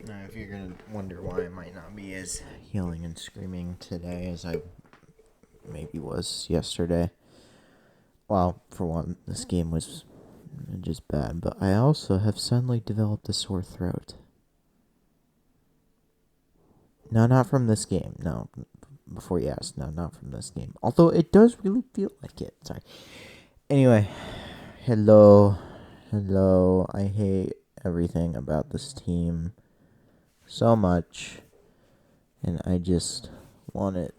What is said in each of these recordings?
Now, if you're gonna wonder why I might not be as yelling and screaming today as I maybe was yesterday, well, for one, this game was just bad, but I also have suddenly developed a sore throat. No, not from this game. No, before you asked, no, not from this game. Although it does really feel like it. Sorry. Anyway, hello, hello. I hate everything about this team so much, and I just want it.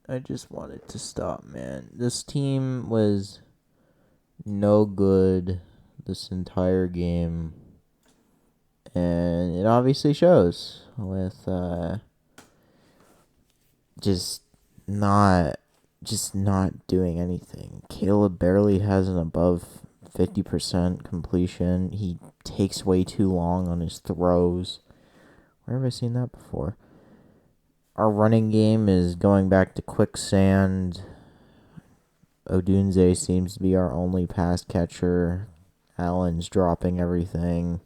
I just want it to stop, man. This team was no good this entire game, and it obviously shows with just not just not doing anything. Caleb barely has an above 50% completion. He takes way too long on his throws. Where have I seen that before? Our running game is going back to quicksand. Odunze seems to be our only pass catcher. Allen's dropping everything.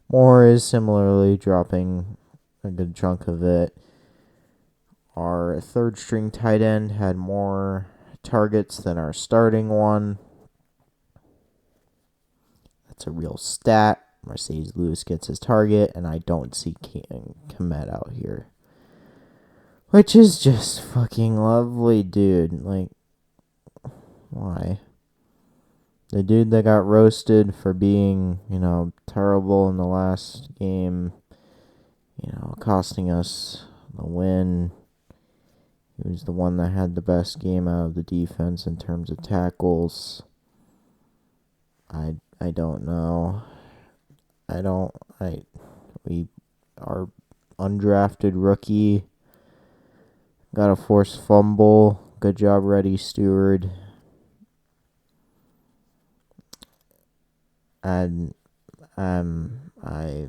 Moore is similarly dropping a good chunk of it. Our third string tight end had more targets than our starting one. That's a real stat. Mercedes Lewis gets his target, and I don't see Komet out here. Which is just fucking lovely, dude. Like, why? The dude that got roasted for being, terrible in the last game, costing us the win. He was the one that had the best game out of the defense in terms of tackles. I don't know. Our undrafted rookie got a forced fumble. Good job, Reddy Stewart. And I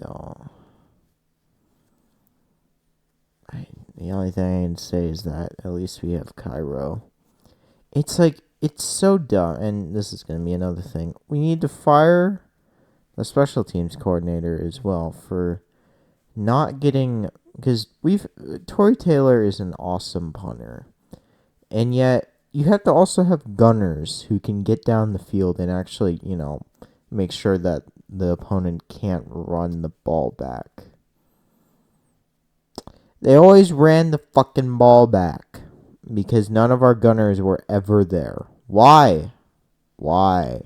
don't. The only thing I can say is that at least we have Cairo. It's like, it's so dumb, and this is going to be another thing. We need to fire the special teams coordinator as well for not getting, because Tory Taylor is an awesome punter, and yet you have to also have gunners who can get down the field and actually, make sure that the opponent can't run the ball back. They always ran the fucking ball back because none of our gunners were ever there. Why? Why?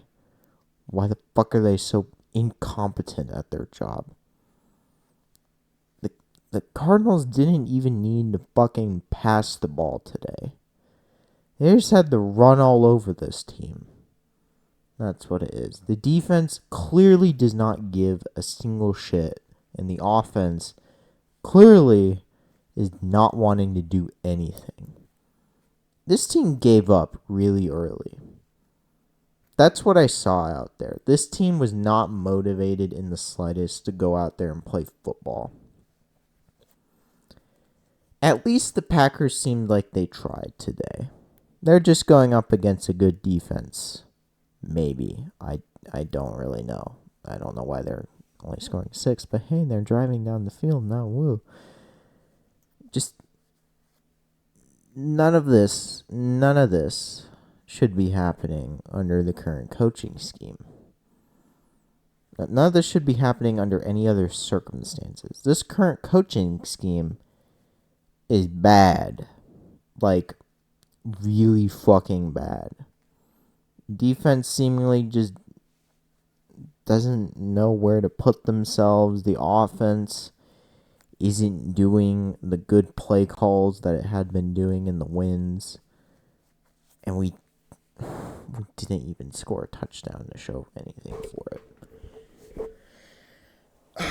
Why the fuck are they so incompetent at their job? The Cardinals didn't even need to fucking pass the ball today. They just had to run all over this team. That's what it is. The defense clearly does not give a single shit, and the offense clearly is not wanting to do anything. This team gave up really early. That's what I saw out there. This team was not motivated in the slightest to go out there and play football. At least the Packers seemed like they tried today. They're just going up against a good defense. Maybe. I don't really know. I don't know why they're only scoring 6, but hey, they're driving down the field now. Woo. Just none of this should be happening under the current coaching scheme. None of this should be happening under any other circumstances. This current coaching scheme is bad. Like, really fucking bad. Defense seemingly just doesn't know where to put themselves. The offense isn't doing the good play calls that it had been doing in the wins. And we didn't even score a touchdown to show anything for it.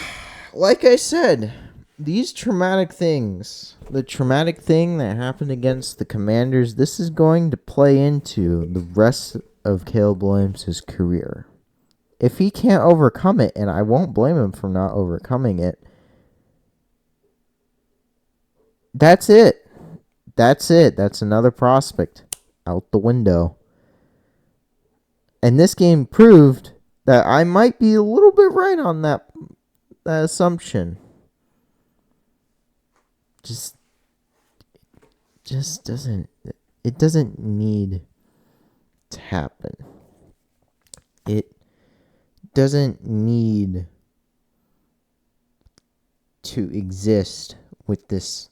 Like I said, these traumatic things, the traumatic thing that happened against the Commanders, this is going to play into the rest of Caleb Williams' career. If he can't overcome it, and I won't blame him for not overcoming it, that's it. That's it. That's another prospect out the window. And this game proved that I might be a little bit right on that that assumption. Just doesn't. It doesn't need to happen. It doesn't need to exist with this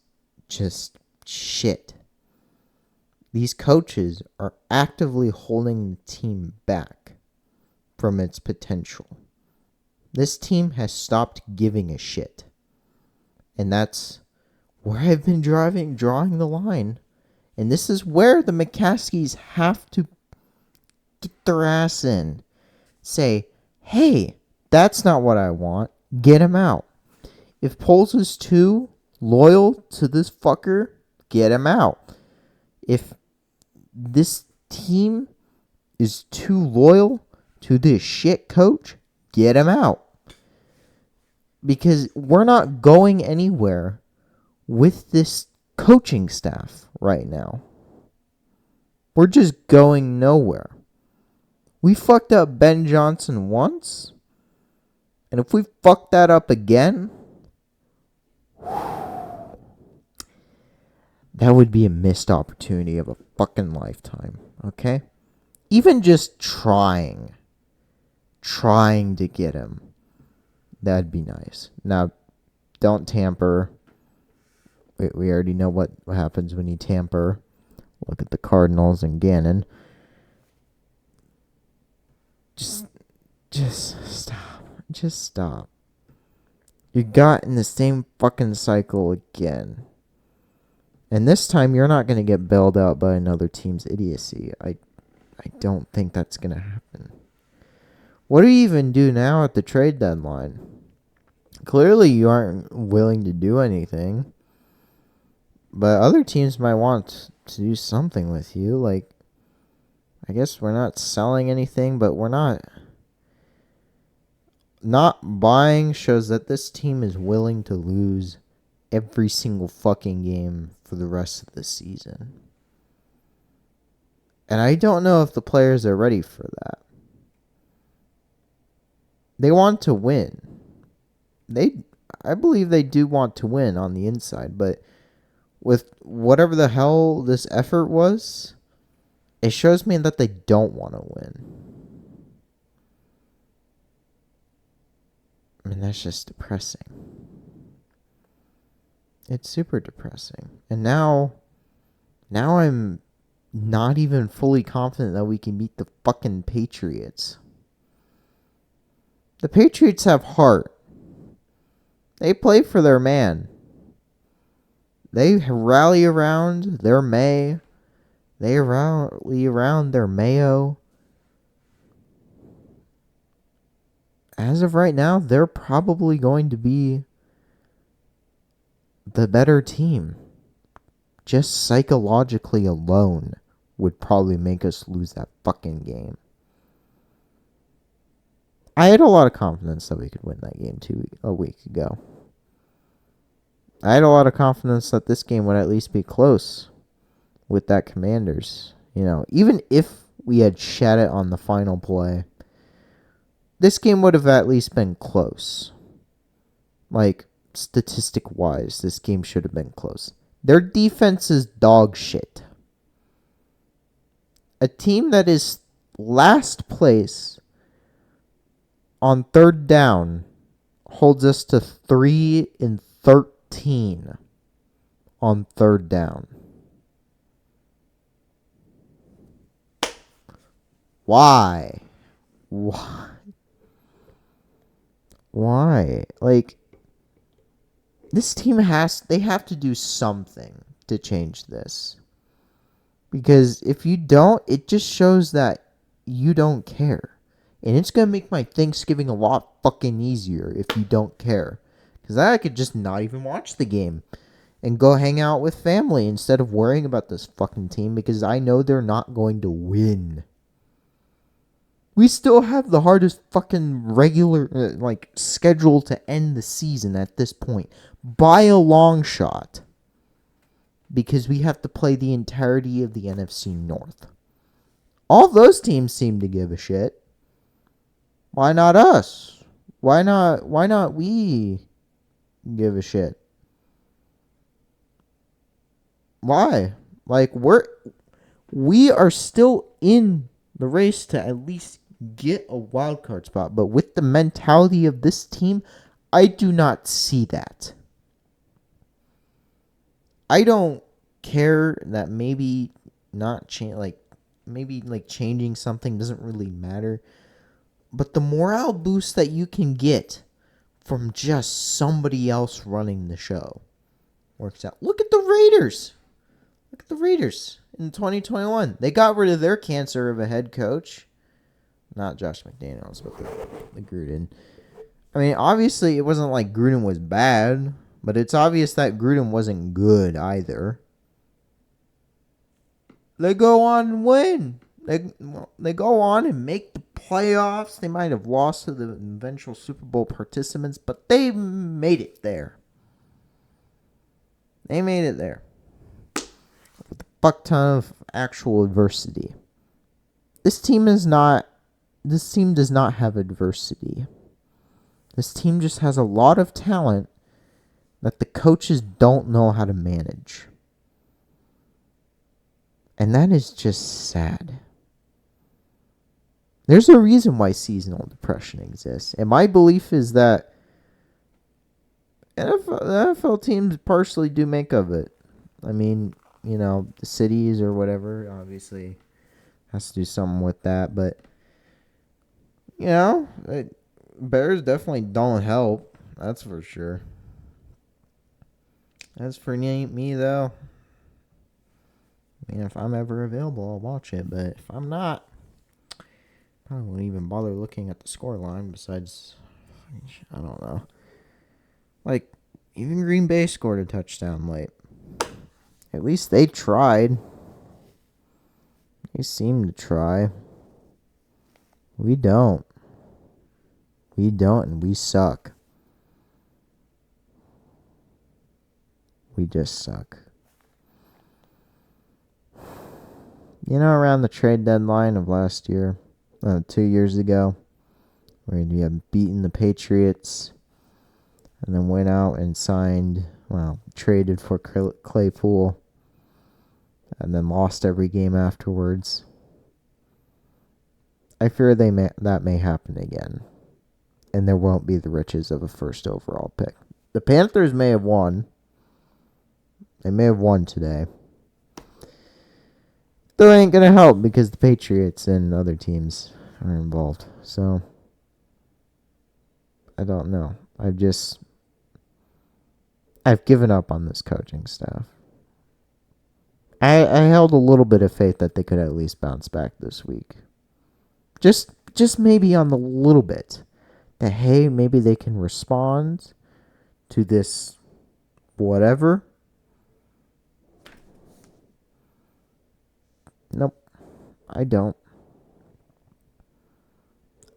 just shit. These coaches are actively holding the team back from its potential. This team has stopped giving a shit. And that's where I've been drawing the line. And this is where the McCaskies have to get their ass in. Say, hey, that's not what I want. Get him out. If Poles is too loyal to this fucker, get him out. If this team is too loyal to this shit coach, get him out. Because we're not going anywhere with this coaching staff right now. We're just going nowhere. We fucked up Ben Johnson once. And if we fuck that up again, that would be a missed opportunity of a fucking lifetime, okay? Even just trying to get him, that'd be nice. Now, don't tamper. We already know what happens when you tamper. Look at the Cardinals and Gannon. Just stop. Just stop. You got in the same fucking cycle again. And this time you're not going to get bailed out by another team's idiocy. I don't think that's going to happen. What do you even do now at the trade deadline? Clearly you aren't willing to do anything. But other teams might want to do something with you. Like, I guess we're not selling anything, but we're not buying shows that this team is willing to lose every single fucking game for the rest of the season. And I don't know if the players are ready for that. They want to win. I believe they do want to win on the inside, but with whatever the hell this effort was, it shows me that they don't want to win. I mean, that's just depressing. It's super depressing. And now I'm not even fully confident that we can beat the fucking Patriots. The Patriots have heart. They play for their man. They rally around their May. They rally around their Mayo. As of right now, they're probably going to be the better team. Just psychologically alone would probably make us lose that fucking game. I had a lot of confidence that we could win that game a week ago. I had a lot of confidence that this game would at least be close with that Commanders. You know, even if we had shat it on the final play, this game would have at least been close. Like, statistic-wise, this game should have been close. Their defense is dog shit. A team that is last place on third down holds us to 3-13 on third down. Why? Like, this team they have to do something to change this. Because if you don't, it just shows that you don't care. And it's going to make my Thanksgiving a lot fucking easier if you don't care. Because I could just not even watch the game and go hang out with family instead of worrying about this fucking team because I know they're not going to win. We still have the hardest fucking regular, schedule to end the season at this point. By a long shot. Because we have to play the entirety of the NFC North. All those teams seem to give a shit. Why not us? Why not we give a shit? Why? Like we are still in the race to at least get a wild card spot, but with the mentality of this team, I do not see that. I don't care that maybe not change, like maybe like changing something doesn't really matter, but the morale boost that you can get from just somebody else running the show works out. Look at the Raiders. Look at the Raiders in 2021. They got rid of their cancer of a head coach. Not Josh McDaniels, but the Gruden. I mean, obviously, it wasn't like Gruden was bad, but it's obvious that Gruden wasn't good either. They go on and win. They go on and make the playoffs. They might have lost to the eventual Super Bowl participants, but they made it there. They made it there. With a buck ton of actual adversity. This team does not have adversity. This team just has a lot of talent that the coaches don't know how to manage. And that is just sad. There's a reason why seasonal depression exists. And my belief is that the NFL teams partially do make of it. I mean, the cities or whatever obviously has to do something with that. But, Bears definitely don't help. That's for sure. As for me, though, I mean, if I'm ever available, I'll watch it. But if I'm not, I won't even bother looking at the scoreline. Besides, I don't know. Like, even Green Bay scored a touchdown late. At least they tried. They seem to try. We don't. We don't, and we suck. We just suck. Around the trade deadline of last year, 2 years ago, where we had beaten the Patriots and then went out and traded for Claypool and then lost every game afterwards. I fear that may happen again. And there won't be the riches of a first overall pick. The Panthers may have won. They may have won today. Still ain't going to help because the Patriots and other teams are involved. So, I don't know. I've given up on this coaching staff. I held a little bit of faith that they could at least bounce back this week. Just maybe on the little bit. That, hey, maybe they can respond to this whatever. Nope. I don't.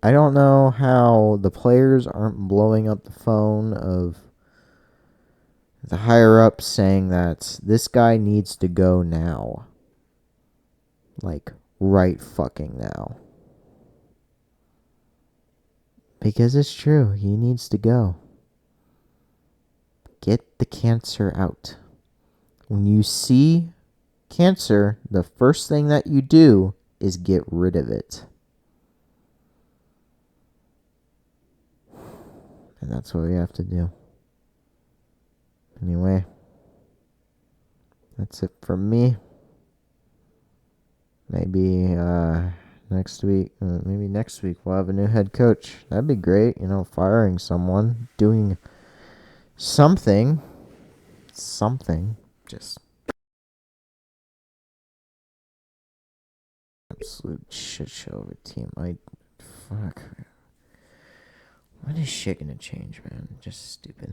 I don't know how the players aren't blowing up the phone of the higher ups saying that this guy needs to go now. Like, right fucking now. Because it's true. He needs to go. Get the cancer out. When you see cancer, the first thing that you do is get rid of it. And that's what we have to do. Anyway, that's it from me. Maybe next week we'll have a new head coach. That'd be great. Firing someone, doing something, just absolute shit show of a team. Fuck. When is shit gonna change, man? Just stupid.